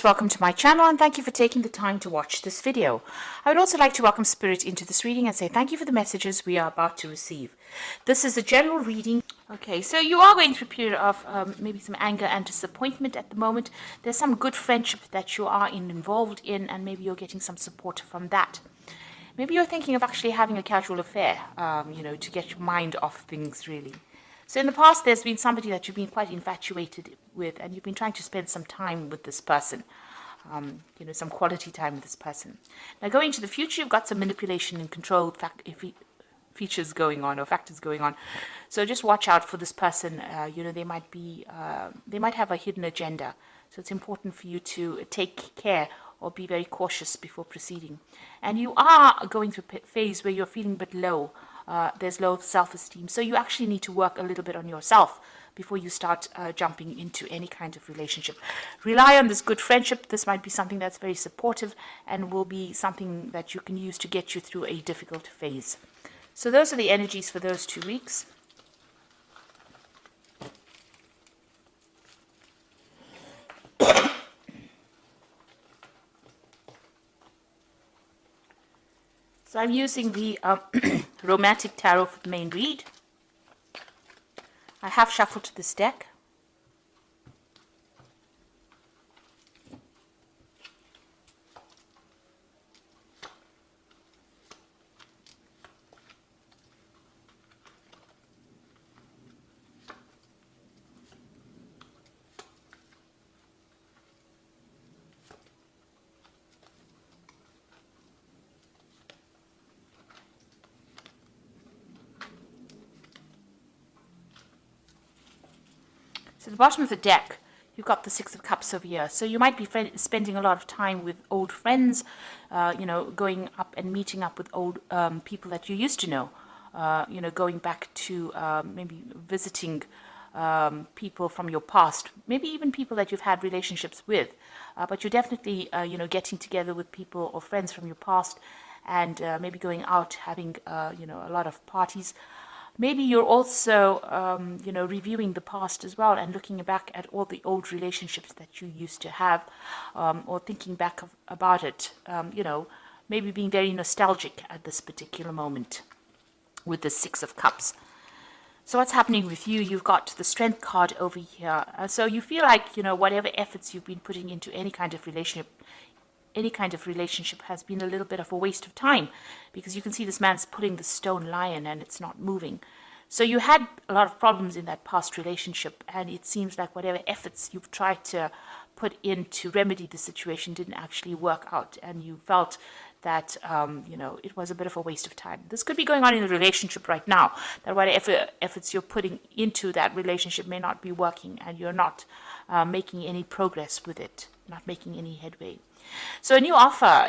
Welcome to my channel and thank you for taking the time to watch this video. I would also like to welcome Spirit into this reading and say thank you for the messages we are about to receive. This is a general reading. Okay, so you are going through a period of maybe some anger and disappointment at the moment. There's some good friendship that you are involved in and maybe you're getting some support from that. Maybe you're thinking of actually having a casual affair, to get your mind off things really. So in the past, there's been somebody that you've been quite infatuated with, and you've been trying to spend some time with this person, some quality time with this person. Now, going into the future, you've got some manipulation and control features going on, or factors going on. So just watch out for this person. They might have a hidden agenda. So it's important for you to take care or be very cautious before proceeding. And you are going through a phase where you're feeling a bit low. There's low self-esteem. So you actually need to work a little bit on yourself before you start jumping into any kind of relationship. Rely on this good friendship. This might be something that's very supportive and will be something that you can use to get you through a difficult phase. So those are the energies for those 2 weeks. So I'm using the Romantic Tarot for the main read. I have shuffled this deck. So at the bottom of the deck, you've got the Six of Cups over here. So you might be spending a lot of time with old friends, going up and meeting up with old people that you used to know, going back to maybe visiting people from your past, maybe even people that you've had relationships with. But you're definitely, getting together with people or friends from your past and maybe going out, having, a lot of parties. Maybe you're also, reviewing the past as well and looking back at all the old relationships that you used to have, or thinking back about it, maybe being very nostalgic at this particular moment with the Six of Cups. So what's happening with you? You've got the Strength card over here. So you feel like, whatever efforts you've been putting into any kind of relationship has been a little bit of a waste of time, because you can see this man's pulling the stone lion and it's not moving. So you had a lot of problems in that past relationship, and it seems like whatever efforts you've tried to put in to remedy the situation didn't actually work out, and you felt that it was a bit of a waste of time. This could be going on in the relationship right now, that whatever efforts you're putting into that relationship may not be working, and you're not making any progress with it, not making any headway. So a new offer,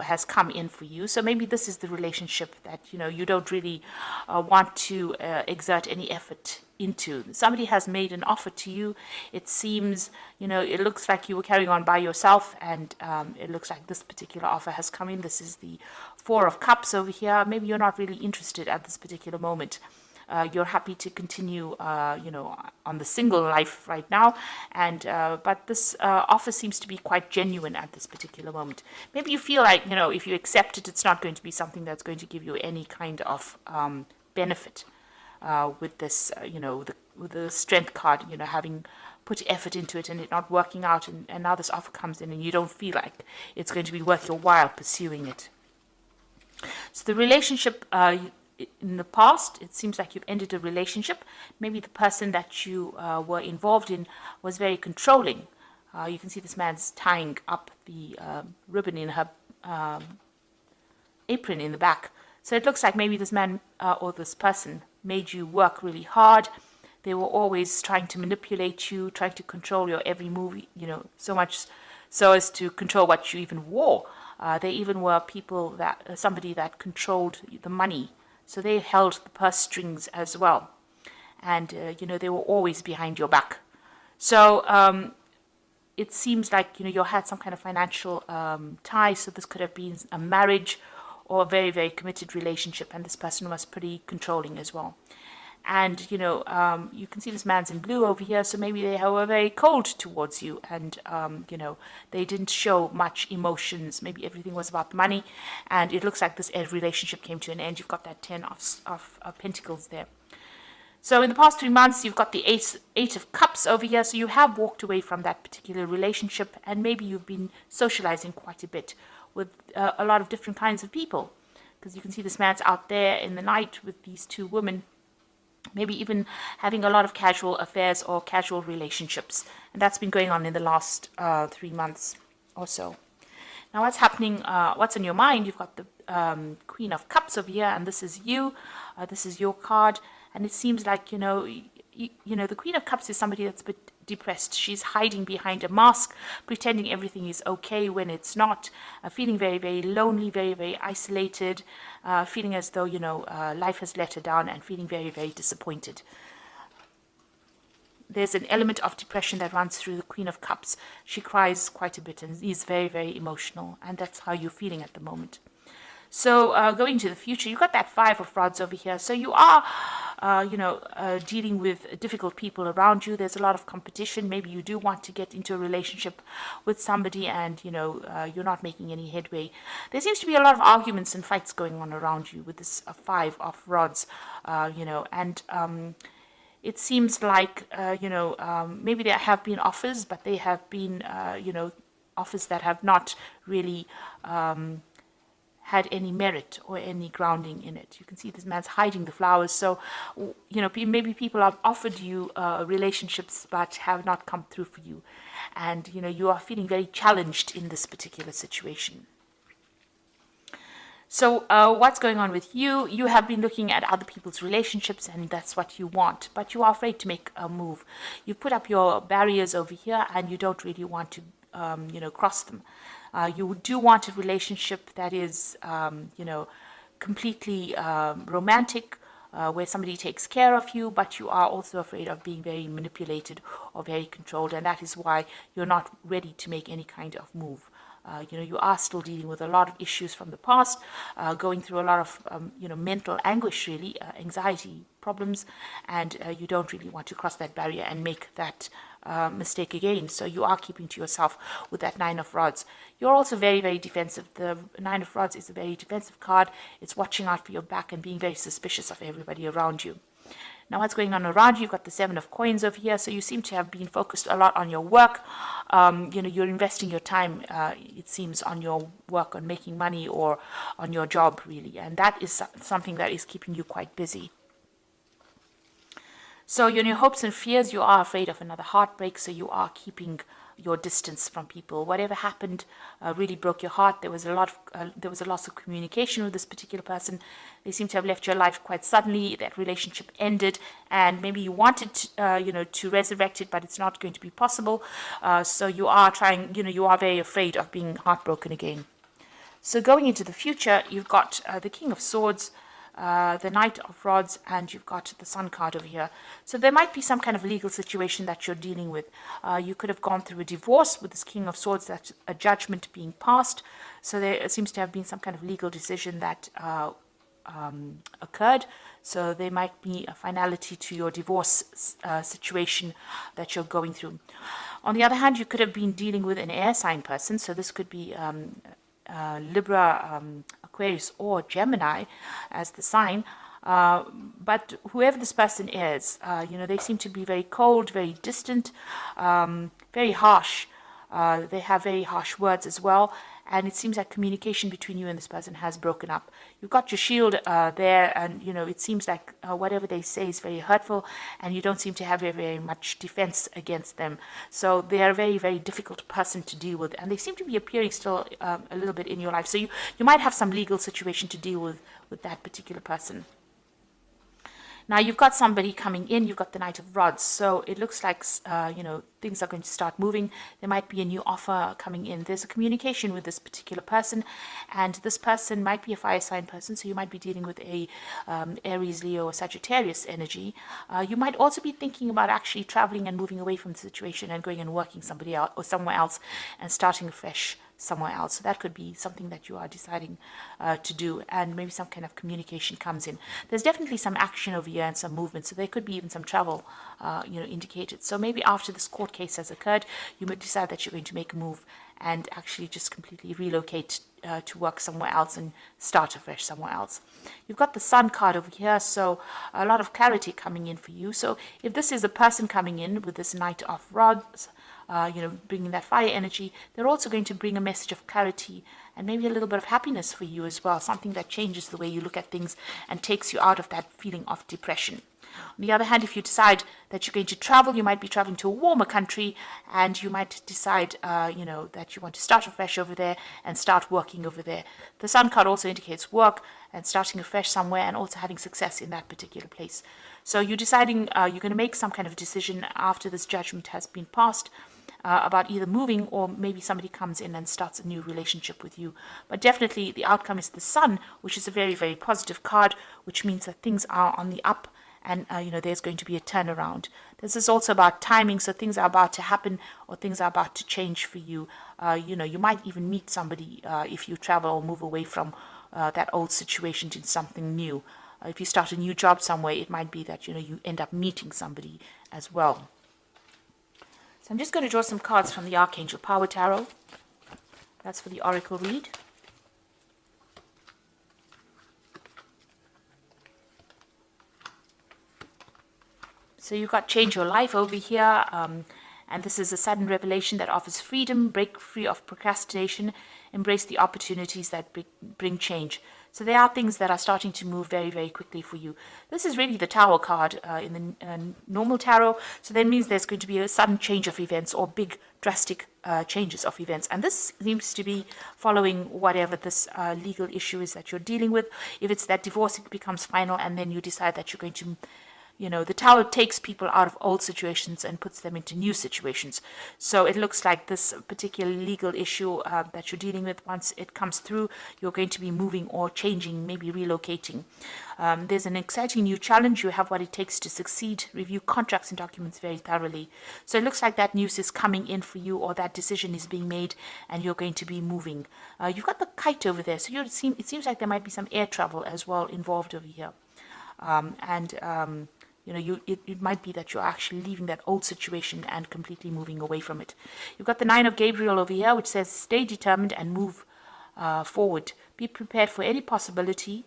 has come in for you. So maybe this is the relationship that, you don't really want to exert any effort into. Somebody has made an offer to you. It seems, it looks like you were carrying on by yourself, and it looks like this particular offer has come in. This is the Four of Cups over here. Maybe you're not really interested at this particular moment. You're happy to continue, on the single life right now, and but this offer seems to be quite genuine at this particular moment. Maybe you feel like, if you accept it, it's not going to be something that's going to give you any kind of benefit with this, with the Strength card, having put effort into it and it not working out, and now this offer comes in and you don't feel like it's going to be worth your while pursuing it. So the relationship, in the past, it seems like you've ended a relationship. Maybe the person that you were involved in was very controlling. You can see this man's tying up the ribbon in her apron in the back. So it looks like maybe this man or this person made you work really hard. They were always trying to manipulate you, trying to control your every move, so much so as to control what you even wore. They even were somebody that controlled the money. So they held the purse strings as well. And, they were always behind your back. So it seems like, you had some kind of financial tie. So this could have been a marriage or a very, very committed relationship. And this person was pretty controlling as well. And, you can see this man's in blue over here, so maybe they were very cold towards you, and, they didn't show much emotions. Maybe everything was about the money, and it looks like this relationship came to an end. You've got that 10 of Pentacles there. So in the past 3 months, you've got the Eight of Cups over here, so you have walked away from that particular relationship, and maybe you've been socializing quite a bit with a lot of different kinds of people, because you can see this man's out there in the night with these two women, maybe even having a lot of casual affairs or casual relationships. And that's been going on in the last 3 months or so. Now, what's happening, what's on your mind? You've got the Queen of Cups over here, and this is you. This is your card. And it seems like, the Queen of Cups is somebody that's a bit depressed. She's hiding behind a mask, pretending everything is okay when it's not, feeling very, very lonely, very, very isolated, feeling as though, life has let her down, and feeling very, very disappointed. There's an element of depression that runs through the Queen of Cups. She cries quite a bit and is very, very emotional, and that's how you're feeling at the moment. So going to the future, you've got that Five of Rods over here. So you are, dealing with difficult people around you. There's a lot of competition. Maybe you do want to get into a relationship with somebody, and, you're not making any headway. There seems to be a lot of arguments and fights going on around you with this Five of Rods, and it seems like, maybe there have been offers, but they have been, offers that have not really had any merit or any grounding in it. You can see this man's hiding the flowers. So, maybe people have offered you relationships but have not come through for you. And, you are feeling very challenged in this particular situation. So what's going on with you? You have been looking at other people's relationships, and that's what you want, but you are afraid to make a move. You put up your barriers over here, and you don't really want to, cross them. You do want a relationship that is, completely romantic, where somebody takes care of you, but you are also afraid of being very manipulated or very controlled, and that is why you're not ready to make any kind of move. You are still dealing with a lot of issues from the past, going through a lot of, mental anguish, really, anxiety problems, and you don't really want to cross that barrier and make that mistake again. So you are keeping to yourself with that Nine of Rods. You're also very, very defensive. The Nine of Rods is a very defensive card. It's watching out for your back and being very suspicious of everybody around you. Now, what's going on around you? You've got the Seven of Coins over here. So you seem to have been focused a lot on your work. You're investing your time, it seems, on your work, on making money, or on your job, really. And that is something that is keeping you quite busy. So in your hopes and fears, you are afraid of another heartbreak. So you are keeping your distance from people. Whatever happened really broke your heart. There was a loss of communication with this particular person. They seem to have left your life quite suddenly. That relationship ended, and maybe you wanted to resurrect it, but it's not going to be possible. So you are trying. You are very afraid of being heartbroken again. So going into the future, you've got the King of Swords, the Knight of Rods, and you've got the Sun card over here. So there might be some kind of legal situation that you're dealing with. You could have gone through a divorce with this King of Swords, that's a judgment being passed. So there seems to have been some kind of legal decision that occurred. So there might be a finality to your divorce situation that you're going through. On the other hand, you could have been dealing with an air sign person. So this could be Libra, Aquarius, or Gemini as the sign. But whoever this person is, they seem to be very cold, very distant, very harsh. They have very harsh words as well. And it seems like communication between you and this person has broken up. You've got your shield there, and, it seems like whatever they say is very hurtful, and you don't seem to have very, very much defense against them. So they are a very, very difficult person to deal with, and they seem to be appearing still a little bit in your life. So you might have some legal situation to deal with that particular person. Now, you've got somebody coming in. You've got the Knight of Rods. So it looks like, things are going to start moving. There might be a new offer coming in. There's a communication with this particular person, and this person might be a fire sign person, so you might be dealing with a Aries, Leo, or Sagittarius energy. You might also be thinking about actually traveling and moving away from the situation and going and working somebody else or somewhere else and starting afresh somewhere else. So that could be something that you are deciding to do, and maybe some kind of communication comes in. There's definitely some action over here and some movement, so there could be even some travel indicated. So maybe after this court case has occurred, you might decide that you're going to make a move and actually just completely relocate to work somewhere else and start afresh somewhere else. You've got the Sun card over here, so a lot of clarity coming in for you. So if this is a person coming in with this Knight of Rods, bringing that fire energy, they're also going to bring a message of clarity and maybe a little bit of happiness for you as well, something that changes the way you look at things and takes you out of that feeling of depression. On the other hand, if you decide that you're going to travel, you might be traveling to a warmer country, and you might decide, that you want to start afresh over there and start working over there. The Sun card also indicates work and starting afresh somewhere and also having success in that particular place. So you're deciding you're going to make some kind of decision after this judgment has been passed about either moving, or maybe somebody comes in and starts a new relationship with you. But definitely the outcome is the Sun, which is a very, very positive card, which means that things are on the up, and there's going to be a turnaround. This is also about timing, so things are about to happen or things are about to change for you. You might even meet somebody if you travel or move away from that old situation to something new. If you start a new job somewhere, it might be that you end up meeting somebody as well. So I'm just going to draw some cards from the Archangel Power Tarot. That's for the Oracle read. So you've got Change Your Life over here, and this is a sudden revelation that offers freedom, break free of procrastination, embrace the opportunities that bring change. So there are things that are starting to move very, very quickly for you. This is really the Tower card in the normal tarot, so that means there's going to be a sudden change of events or big drastic changes of events. And this seems to be following whatever this legal issue is that you're dealing with. If it's that divorce, it becomes final, and then you decide that you're going to the Tower takes people out of old situations and puts them into new situations. So it looks like this particular legal issue that you're dealing with, once it comes through, you're going to be moving or changing, maybe relocating. There's an exciting new challenge. You have what it takes to succeed. Review contracts and documents very thoroughly. So it looks like that news is coming in for you, or that decision is being made, and you're going to be moving. You've got the Kite over there, so it seems like there might be some air travel as well involved over here. It might be that you're actually leaving that old situation and completely moving away from it. You've got the Nine of Gabriel over here, which says, stay determined and move forward. Be prepared for any possibility.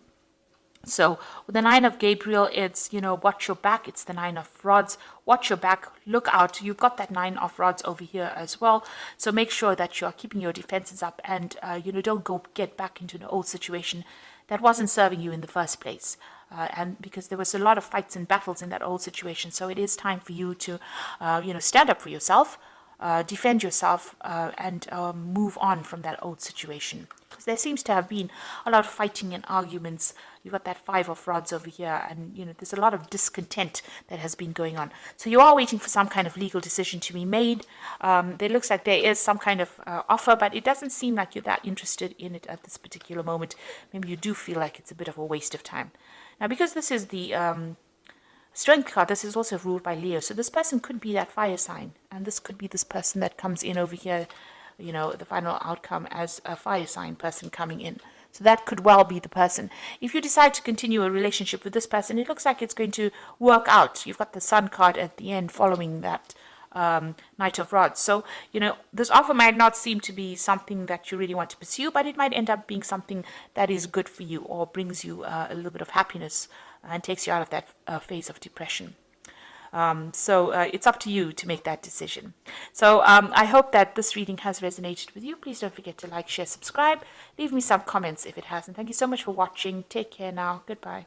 So with the Nine of Gabriel, it's, watch your back. It's the Nine of Rods. Watch your back. Look out. You've got that Nine of Rods over here as well. So make sure that you're keeping your defenses up, and, don't get back into an old situation that wasn't serving you in the first place. And because there was a lot of fights and battles in that old situation. So it is time for you to, stand up for yourself, defend yourself, and move on from that old situation. Because there seems to have been a lot of fighting and arguments. You've got that Five of Rods over here, and there's a lot of discontent that has been going on. So you are waiting for some kind of legal decision to be made. There looks like there is some kind of offer, but it doesn't seem like you're that interested in it at this particular moment. Maybe you do feel like it's a bit of a waste of time. Now, because this is the Strength card, this is also ruled by Leo. So this person could be that fire sign, and this could be this person that comes in over here, the final outcome as a fire sign person coming in. So that could well be the person. If you decide to continue a relationship with this person, it looks like it's going to work out. You've got the Sun card at the end following that Knight of Rods. So, this offer might not seem to be something that you really want to pursue, but it might end up being something that is good for you, or brings you a little bit of happiness and takes you out of that phase of depression. So it's up to you to make that decision. So I hope that this reading has resonated with you. Please don't forget to like, share, subscribe. Leave me some comments if it hasn't. Thank you so much for watching. Take care now. Goodbye.